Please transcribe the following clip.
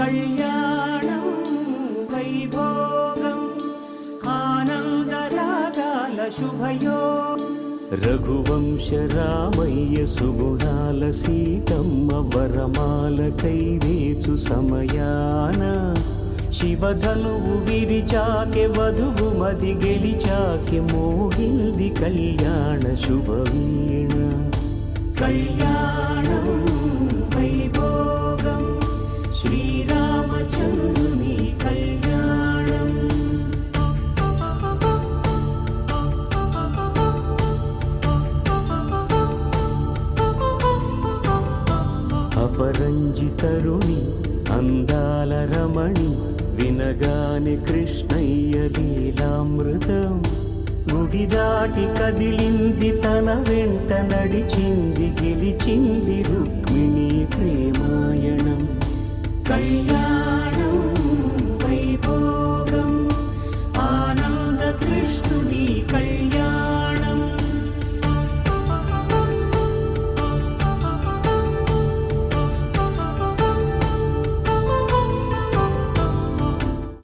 కళ్యాణం వైభోగం ఆనందరాగాల శుభయో రఘువంశ రామయ్య సుగుణాల సీతమ్మ వరమాల కైవేచు సమయాన శివధనువు విరిచాకె వధువు మది గెలిచాకె మోగింది కళ్యాణ శుభవీణ కళ్యాణం వైభోగం శ్రీరామచంద్రుని కళ్యాణం అపరంజి తరుణి అందాల రమణి వినగాని కృష్ణయ్య లీలామృతం గుడి దాటి కదిలింది తన వెంట నడిచింది గెలిచింది రుక్మిణి